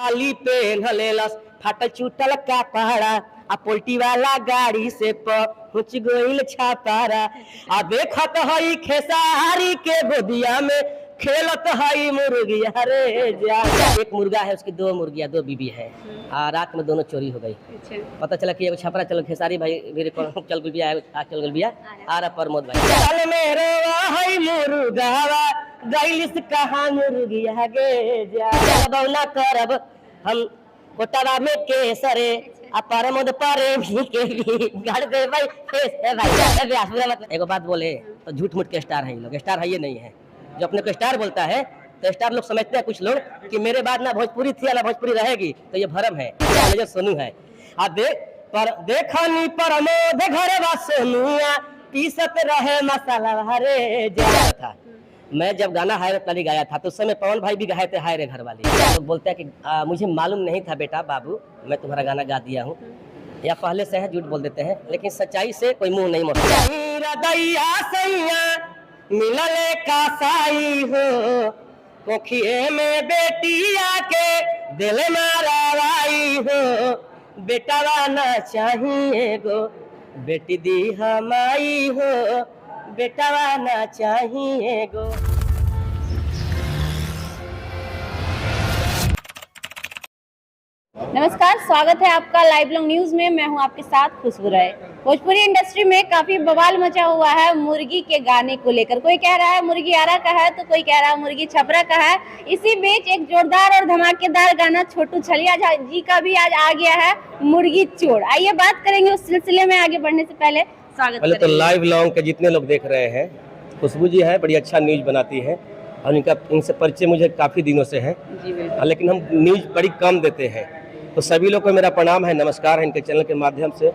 हाली पेन लेलस फाटल चुटल कपड़ा आ पोल्टी वाला गाड़ी से पहुंच गइल छापारा आ देखत हई खेसारी के गोदिया में खेलत हई मुर्गिया रे जा। एक मुर्गा है, उसकी दो मुर्गियां, दो बीबी है। रात में दोनों चोरी हो गई। पता चला कि एगो छपरा चलो खेसारी भाई मेरे चल गल बिया, आज चल गल बिया आरा प्रमोद भाई चल मेरे हई मुर्गावा गइलिस कहां मुर्गिया गे जा। बौना करब हम कोटावा में केसरे आ प्रमोद पारे भी के भी गाड़ दे भाई मतलब एगो बात बोले तो झूठ मूठ के स्टार है ये लोग, स्टार है ये नहीं है। जो अपने को स्टार बोलता है तो स्टार लोग समझते हैं कुछ लोग कि मेरे बाद ना भोजपुरी थी ना भोजपुरी रहेगी, तो ये भरम है, सोनू है। आप देखनी प्रमोद घर सोनुआ पीसत रहे मसाला हरे जा था। मैं जब गाना हाय रे ताली गाया था तो उस समय पवन भाई भी गाए थे हाय रे घर वाली। लोग बोलते हैं कि मुझे मालूम नहीं था बेटा बाबू मैं तुम्हारा गाना गा दिया हूँ, या पहले से है, झूठ बोल देते हैं, लेकिन सच्चाई से कोई मुंह नहीं मोड़ता। मिलले का साई हो कोखिए में बेटिया के दिल मारावाई हो बेटावा ना चाहिए गो बेटी दी हमाई हो बेटावा ना चाहिए गो। नमस्कार, स्वागत है आपका लाइव लॉन्ग न्यूज में। मैं हूं आपके साथ खुशबू राय। भोजपुरी इंडस्ट्री में काफी बवाल मचा हुआ है मुर्गी के गाने को लेकर। कोई कह रहा है मुर्गी आरा का है तो कोई कह रहा है मुर्गी छपरा का है। इसी बीच एक जोरदार और धमाकेदार गाना छोटू छलिया जी का भी आज आ गया है, मुर्गी चोर। आइए बात करेंगे उस सिलसिले में। आगे बढ़ने से पहले स्वागत तो लाइव लॉन्ग के जितने लोग देख रहे हैं, खुशबू जी है, बड़ी अच्छा न्यूज बनाती है और इनसे परिचय मुझे काफी दिनों से है, लेकिन हम न्यूज बड़ी कम देते हैं। तो सभी लोग को मेरा प्रणाम है, नमस्कार है। इनके चैनल के माध्यम से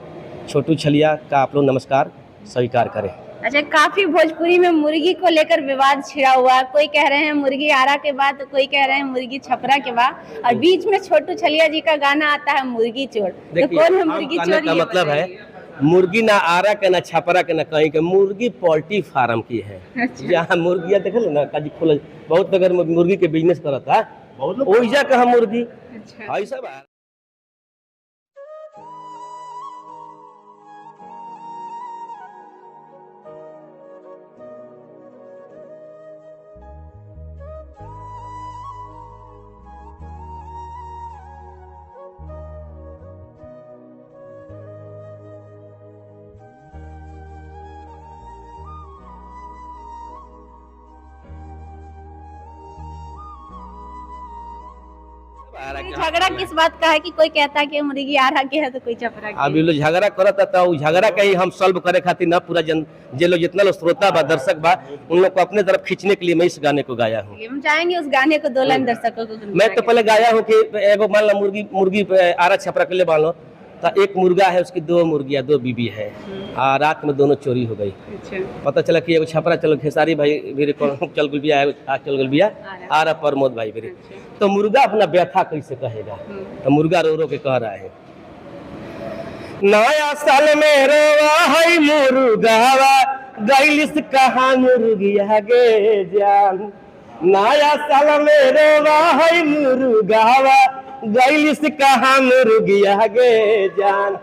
छोटू छलिया का आप लोग नमस्कार स्वीकार करें। अच्छा, काफी भोजपुरी में मुर्गी को लेकर विवाद छिड़ा हुआ है। कोई कह रहे हैं मुर्गी आरा के बाद तो कोई कह रहे हैं मुर्गी छपरा के बाद, और बीच में छोटू छलिया जी का गाना आता है मुर्गी चोर। तो कौन है मुर्गी चोर? का मतलब है मुर्गी ना आरा के ना छपरा के ना कहीं के, मुर्गी पोल्ट्री फार्म की है। जहाँ मुर्गियाँ देखे ना काजी खोल बहुत अगर मुर्गी के बिजनेस करता है ओइजा कहा मुर्गी ऐसा बात। झगड़ा किस बात का है कि कोई कहता है कि मुर्गी आरा के है तो कोई छपरा के। अभी लोग झगड़ा करता था, झगड़ा का ही हम सॉल्व करे खातिर ना पूरा जे लोग जितना लोग श्रोता बा दर्शक बा उन लोग को अपने तरफ खींचने के लिए मैं इस गाने को गाया हूँ। हम चाहेंगे उस गाने को दो लाइन दर्शकों को। मैं तो पहले गाया हूँ कि एगो मान लो मुर्गी आरा छपरा के लिए मान लो तो एक मुर्गा है, उसकी दो मुर्गियां, दो बीबी है। रात में दोनों चोरी हो गई। पता चला कि एगो छपरा चलो खेसारी भाई मेरे चल गल बिया, आज चल गल बिया आरा प्रमोद भाई मेरे। तो मुर्गा अपना व्यथा कैसे कहेगा? तो मुर्गा रो रो के कह रहा है नया साल में रोवा है मुर्गावा गइलिस कहां मुर्गिया गे जान। नया साल में रोवा है मुर्गावा गइलिस कहां मुर्गिया गे जान।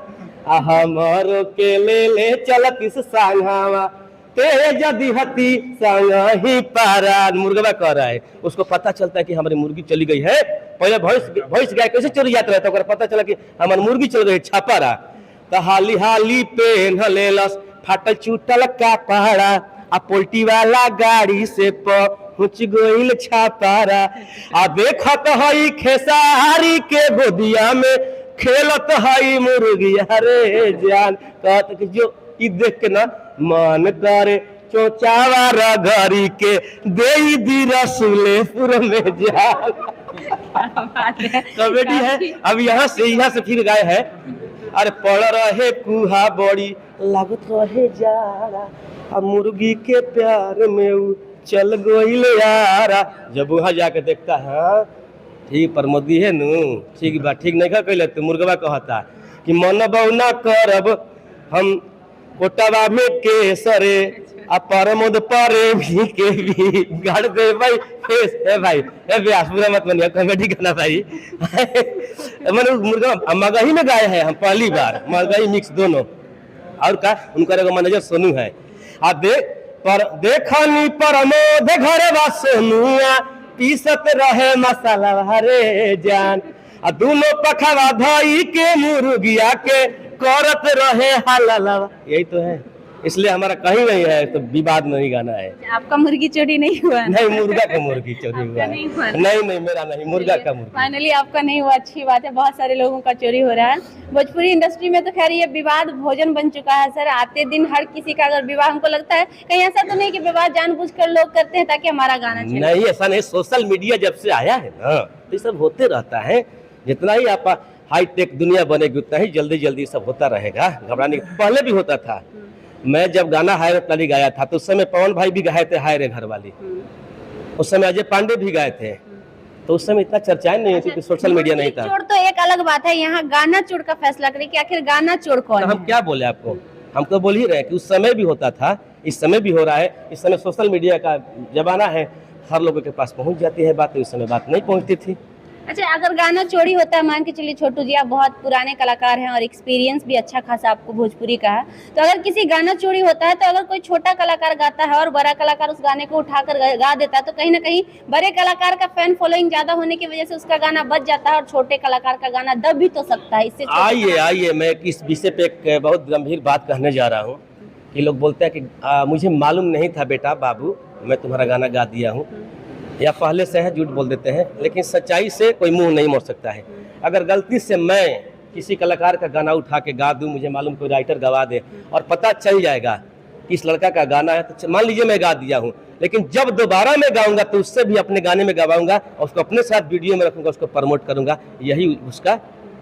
हमरो के ले चलत इस सांघावा तेज दिहती संगही पारा। मुर्गा कह रहा है, उसको पता चलता है कि हमारी मुर्गी चली गई है। पहले भैंस गाय कैसे चोरी जाता रहता है, पता चला कि हमारी मुर्गी चल गई छापारा। तो हाली हाली पेन लेलस फाटल चुटल कपड़ा आ पोल्टी वाला गाड़ी से पहुंच गइल छापारा। आ देखत हई खेसारी के गोदिया में खेलत हई मुर्गिया रे जान। कहत कि जो ई देख के ना मन करे चोचावा रगरी के दे दी रसूलेपुर में जा। कॉमेडी है। अब यहाँ से फिर गाय है, अरे पड़ रहे कुहा बड़ी लागत रहे जारा अब मुर्गी के प्यार में उ चल गइल यारा। जब वहाँ जाके देखता है ठीक प्रमोदी है नु, ठीक बा, ठीक नहीं कहले तो मुर्गवा कहता कि मन बौना करब हम कोटावा में केसरे अब परमोद परे भी के भी गढ़ दे भाई फेस है भाई ए व्यास पूरा मत बनिया कॉमेडी करना भाई मैंने मुर्गा मगही में गाए हैं हम पहली बार मगही मिक्स दोनों और का उनका एगो मैनेजर सोनू है आ देखनी परमोद घरे बा सोनुआ पीसत रहे मसाला हरे जान आ दोनों पखवा धई के मुर्गिया के करत रहे हलाला यही तो है इसलिए हमारा कहीं नहीं है तो विवाद नहीं गाना है। आपका मुर्गी चोरी नहीं हुआ? नहीं मुर्गा का मुर्गी चोरी हुआ है। नहीं मेरा नहीं मुर्गा का मुर्गी। फाइनली आपका नहीं हुआ, अच्छी बात है। बहुत सारे लोगों का चोरी हो रहा है भोजपुरी इंडस्ट्री में, तो खैर ये विवाद भोजन बन चुका है सर। आते दिन हर किसी का अगर विवाह, हमको लगता है कहीं ऐसा तो नहीं कि विवाह जानबूझकर लोग करते हैं ताकि हमारा गाना चले? नहीं ऐसा नहीं, सोशल मीडिया जब से आया है ना तो ये सब होते रहता है। जितना ही आप हाईटेक दुनिया बनेगी उतना ही जल्दी जल्दी सब होता रहेगा, घबराने पहले भी होता था। मैं जब गाना हाय रे ताली गाया था तो उस समय पवन भाई भी गाए थे हाय रे घर वाली, उस समय अजय पांडे भी गाए थे, तो उस समय इतना चर्चाएं नहीं थी, सोशल मीडिया नहीं था। चोर तो एक अलग बात है, यहाँ गाना चोर का फैसला करें कि आखिर गाना चोर कौन है? हम क्या बोले आपको, हम तो बोल ही रहे कि उस समय भी होता था, इस समय भी हो रहा है। इस समय सोशल मीडिया का जमाना है, हर लोगों के पास पहुंच जाती है बात, उस समय बात नहीं पहुंचती थी। अच्छा, अगर गाना चोरी होता है, मान के चलिए छोटू जी आप बहुत पुराने कलाकार हैं और एक्सपीरियंस भी अच्छा खासा आपको भोजपुरी का है, तो अगर किसी गाना चोरी होता है तो अगर कोई छोटा कलाकार गाता है और बड़ा कलाकार उस गाने को उठाकर गा देता है तो कहीं ना कहीं बड़े कलाकार का फैन फॉलोइंग ज्यादा होने की वजह से उसका गाना बच जाता है और छोटे कलाकार का गाना दब भी तो सकता है। इससे आइए मैं इस विषय पे एक बहुत गंभीर बात कहने जा रहा हूँ कि लोग बोलते हैं कि मुझे मालूम नहीं था बेटा बाबू मैं तुम्हारा गाना गा दिया हूँ, या पहले से है, झूठ बोल देते हैं। लेकिन सच्चाई से कोई मुंह नहीं मोड़ सकता है। अगर गलती से मैं किसी कलाकार का गाना उठा के गा दूं, मुझे मालूम कोई राइटर गवा दे और पता चल जाएगा कि इस लड़का का गाना है, तो मान लीजिए मैं गा दिया हूं, लेकिन जब दोबारा मैं गाऊंगा तो उससे भी अपने गाने में गवाऊंगा और उसको अपने साथ वीडियो में रखूंगा, उसको प्रमोट करूंगा। यही उसका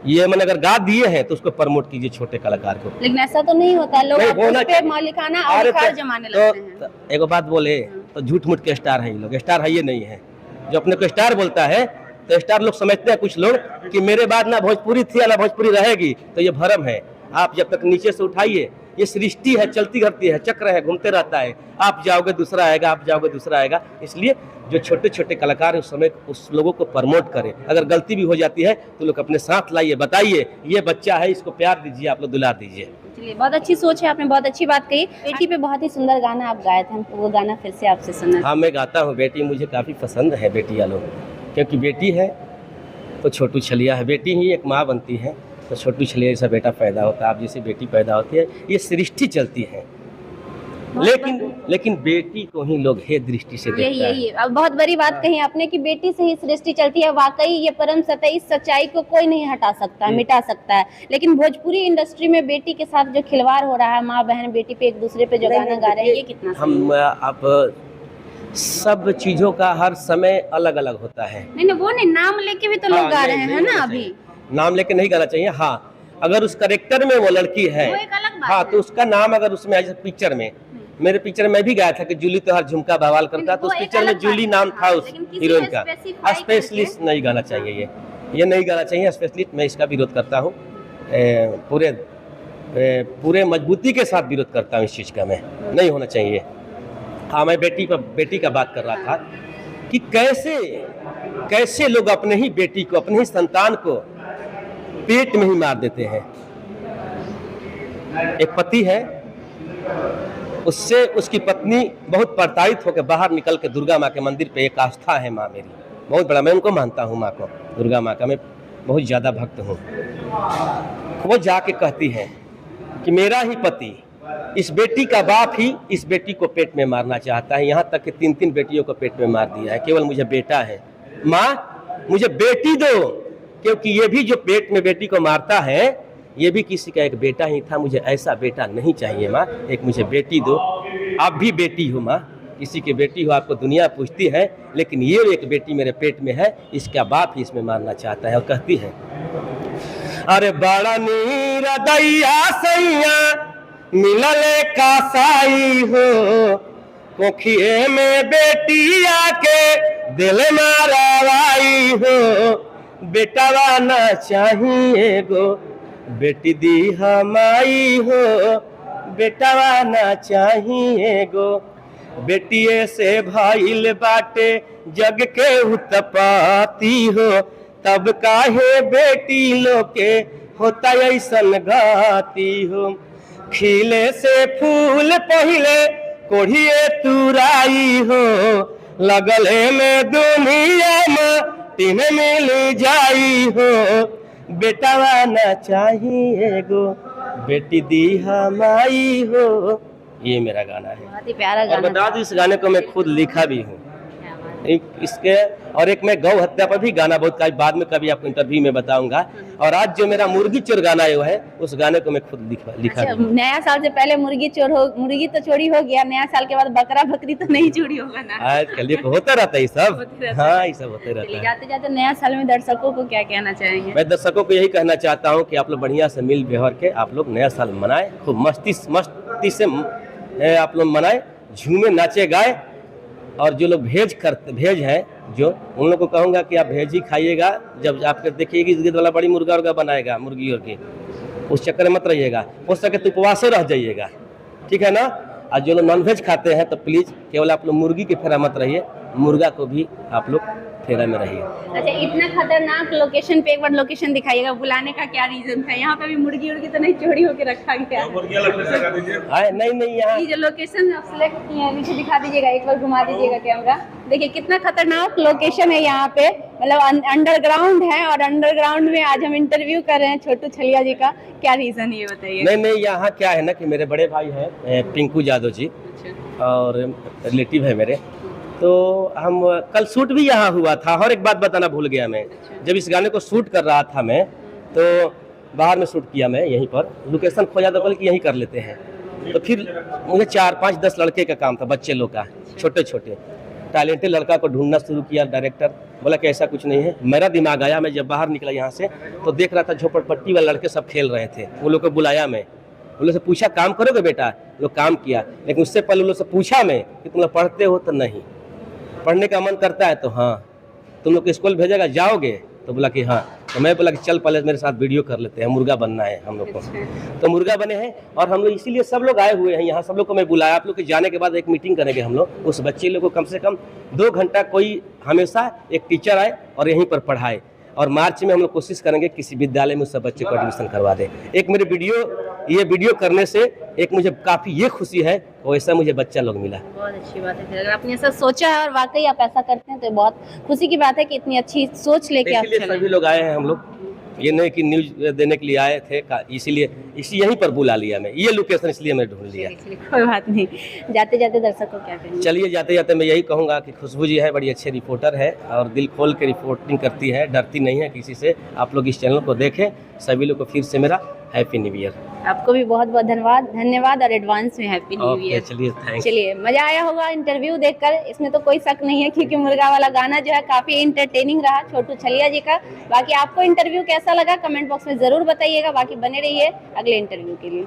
ये मैंने अगर गा दिए हैं तो उसको प्रमोट कीजिए छोटे कलाकार को। लेकिन ऐसा तो नहीं होता, लोग उस पे मालिकाना अधिकार जमाने लगते हैं। एक बात बोले तो झूठ मूठ के स्टार है ये लोग, स्टार है ये नहीं है। जो अपने को स्टार बोलता है तो स्टार लोग समझते हैं कुछ लोग कि मेरे बाद ना भोजपुरी थी या ना भोजपुरी रहेगी, तो ये भरम है। आप जब तक नीचे से उठाइए, ये सृष्टि है, चलती करती है, चक्र है, घूमते रहता है। आप जाओगे दूसरा आएगा, आप जाओगे दूसरा आएगा। इसलिए जो छोटे छोटे कलाकार है उस समय उस लोगों को प्रमोट करें। अगर गलती भी हो जाती है तो लोग अपने साथ लाइए, बताइए ये बच्चा है, इसको प्यार दीजिए, आप लोग दुलार दीजिए। चलिए, बहुत अच्छी सोच है, आपने बहुत अच्छी बात कही। बेटी पे बहुत ही सुंदर गाना आप गाए थे, हमको वो गाना फिर से आपसे सुनना। हाँ मैं गाता हूँ, बेटी मुझे काफ़ी पसंद है बेटी वालों, क्योंकि बेटी है तो छोटू छलिया है, बेटी ही एक माँ बनती है तो छोटू छलिया जैसा बेटा पैदा होता है, आप जैसी बेटी पैदा होती है, ये सृष्टि चलती है। लेकिन बेटी को ही लोग हे दृष्टि से देखते हैं। यही अब बहुत बड़ी बात कही आपने कि बेटी से ही सृष्टि चलती है। वाकई ये परम सत्य, इस सच्चाई को कोई नहीं हटा सकता, मिटा सकता है। लेकिन भोजपुरी इंडस्ट्री में बेटी के साथ जो खिलवाड़ हो रहा है, माँ बहन बेटी पे एक दूसरे पे जो गाना गा रहे हैं, ये कितना हम आप सब चीजों का हर समय अलग अलग होता है। नहीं वो नहीं, नाम लेके भी तो लोग गा रहे हैं ना। अभी नाम लेके नहीं गाना चाहिए। हाँ अगर उस करेक्टर में वो लड़की है, हाँ तो उसका नाम अगर उसमें पिक्चर में, मेरे पिक्चर में भी गाया था कि जूली तो हर झुमका बवाल करता, तो उस पिक्चर में जूली नाम था उस हीरोइन का। स्पेशलिस्ट नहीं गाना चाहिए, ये नहीं गाना चाहिए स्पेशलिस्ट। मैं इसका विरोध करता हूँ, पूरे मजबूती के साथ विरोध करता हूँ इस चीज़ का, मैं नहीं होना चाहिए। हाँ मैं बेटी का बात कर रहा था कि कैसे लोग अपने ही बेटी को, अपने ही संतान को पेट में ही मार देते हैं। एक पति है, उससे उसकी पत्नी बहुत प्रताड़ित होकर बाहर निकल के दुर्गा माँ के मंदिर पे, एक आस्था है माँ मेरी बहुत बड़ा, मैं उनको मानता हूँ माँ को, दुर्गा माँ का मैं बहुत ज़्यादा भक्त हूँ। वो जाके कहती है कि मेरा ही पति, इस बेटी का बाप ही इस बेटी को पेट में मारना चाहता है, यहाँ तक कि 3 बेटियों को पेट में मार दिया है, केवल मुझे बेटा है। माँ मुझे बेटी दो, क्योंकि ये भी जो पेट में बेटी को मारता है ये भी किसी का एक बेटा ही था, मुझे ऐसा बेटा नहीं चाहिए माँ, एक मुझे बेटी दो। आप भी बेटी हो माँ, किसी की बेटी हो, आपको दुनिया पूछती है, लेकिन ये एक बेटी मेरे पेट में है, इसका बाप ही इसमें मारना चाहता है। और कहती है अरे बड़ा नीरा दैया सैया मिलले का साई हो, कोखिए में बेटी आके दिल मारवाई हो, बेटावा ना चाहिए गो बेटी दी हमाई हो, बेटावा ना चाहिए गो, बेटिए से भइल बाटे जग के उत्पत्ति हो, तब काहे बेटी लोग के होता ऐसन घाती हो। खिले से फूल पहिले कोढ़िए तुराई हो, लगले में दुनिया में तीन मिल जाई हो, बेटावा ना चाहिए गो, बेटी दी हमारी हो। ये मेरा गाना है। बहुत ही प्यारा और गाना बता दूं इस गाने को मैं खुद लिखा भी हूँ। इसके और एक मैं गौ हत्या पर भी गाना बहुत बाद में कभी आपको इंटरव्यू में बताऊंगा। और आज जो मेरा मुर्गी चोर गाना है उस गाने को मैं खुद लिखा अच्छा, भी। नया साल से पहले मुर्गी तो चोरी हो गया, नया साल के बाद बकरा बकरी तो नहीं चोरी होगा ना? आजकल ये होता रहता है ये सब। हाँ, ये सब होते रहता है। जाते जाते नया साल में दर्शकों को क्या कहना चाहेंगे? मैं दर्शकों को यही कहना चाहता हूँ कि आप लोग बढ़िया से मिल व्यवहार के आप लोग नया साल मनाए, खूब मस्ती से आप लोग मनाए, झूमे नाचे गाए। और जो लोग भेज हैं जो, उन लोग को कहूँगा कि आप भेज ही खाइएगा। जब आपके देखिएगी ईद वाला बड़ी मुर्गा बनाएगा मुर्गी और के, उस चक्कर में मत रहिएगा, हो सके तो उपवास रह जाइएगा, ठीक है ना। और जो लोग नॉनवेज खाते हैं तो प्लीज़ केवल आप लोग मुर्गी के फेरा मत रहिए, मुर्गा को भी आप लोग फेरा में रहिए। अच्छा, इतना खतरनाक लोकेशन पे एक बार लोकेशन दिखाइएगा, बुलाने का क्या रीजन था? यहाँ पे भी मुर्गी उर्गी तो नहीं चोरी होके रखा गया? नहीं, यहाँ ये जो लोकेशन आप सिलेक्ट किए हैं नीचे दिखा दीजिएगा, एक बार घुमा दीजिएगा कैमरा। देखिए कितना खतरनाक लोकेशन है यहाँ पे, मतलब अंडरग्राउंड है। और अंडरग्राउंड में आज हम इंटरव्यू कर रहे हैं छोटू छलिया जी का। क्या रीजन है ये बताइए? नहीं, यहाँ क्या है ना कि मेरे बड़े भाई हैं पिंकू यादव जी, और रिलेटिव है मेरे, तो हम कल शूट भी यहाँ हुआ था। और एक बात बताना भूल गया मैं, जब इस गाने को शूट कर रहा था मैं, तो बाहर में शूट किया मैं, यहीं पर लोकेशन खोजा तो कि यहीं कर लेते हैं। तो फिर मुझे 4-5-10 लड़के का काम था, बच्चे लोग का, छोटे छोटे टैलेंटेड लड़का को ढूंढना शुरू किया। डायरेक्टर बोला कि ऐसा कुछ नहीं है। मेरा दिमाग आया, मैं जब बाहर निकला यहाँ से तो देख रहा था झोपड़पट्टी वाले लड़के सब खेल रहे थे। वो लोग को बुलाया मैं, उन लोग से पूछा काम करोगे बेटा? लोग काम किया, लेकिन उससे पहले उन लोग से पूछा मैं कि तुम लोग पढ़ते हो? तो नहीं। पढ़ने का मन करता है तो हाँ। तुम लोग स्कूल भेजेगा, जाओगे? तो बोला कि हाँ। तो मैं बोला कि चल पहले मेरे साथ वीडियो कर लेते हैं, मुर्गा बनना है हम लोग को। तो मुर्गा बने हैं और हम लोग इसीलिए सब लोग आए हुए हैं यहाँ। सब लोग को मैं बुलाया, आप लोग के जाने के बाद एक मीटिंग करेंगे हम लोग। उस बच्चे लोग को कम से कम 2 घंटा कोई हमेशा एक टीचर आए और यहीं पर पढ़ाए। और मार्च में हम लोग कोशिश करेंगे किसी विद्यालय में उस सब बच्चे को एडमिशन करवा दें। एक मेरे ये वीडियो करने से एक मुझे काफ़ी ये खुशी है, वैसा मुझे बच्चा लोग मिला। बहुत अच्छी बात है, अगर आपने ऐसा सोचा है और वाकई आप ऐसा करते हैं तो बहुत खुशी की बात है कि इतनी अच्छी सोच लेके आप चले। सभी लोग आए हैं हम लोग, ये नहीं कि न्यूज देने के लिए आए थे, इसीलिए यहीं पर बुला लिया मैं, ये लोकेशन इसलिए मैं ढूंढ लिया। कोई बात नहीं, जाते जाते दर्शकों को क्या कहेंगे? चलिए जाते जाते मैं यही कहूँगा कि खुशबू जी है, बड़ी अच्छी रिपोर्टर है और दिल खोल के रिपोर्टिंग करती है, डरती नहीं है किसी से। आप लोग इस चैनल को देखें। सभी लोग को फिर से मेरा हैप्पी न्यू ईयर। आपको भी बहुत बहुत धन्यवाद और एडवांस में हैप्पी न्यू ईयर। चलिए मजा आया होगा इंटरव्यू देखकर, इसमें तो कोई शक नहीं है, क्योंकि मुर्गा वाला गाना जो है काफी एंटरटेनिंग रहा छोटू छलिया जी का। बाकी आपको इंटरव्यू कैसा लगा कमेंट बॉक्स में जरूर बताइएगा। बाकी बने रहिए अगले इंटरव्यू के लिए।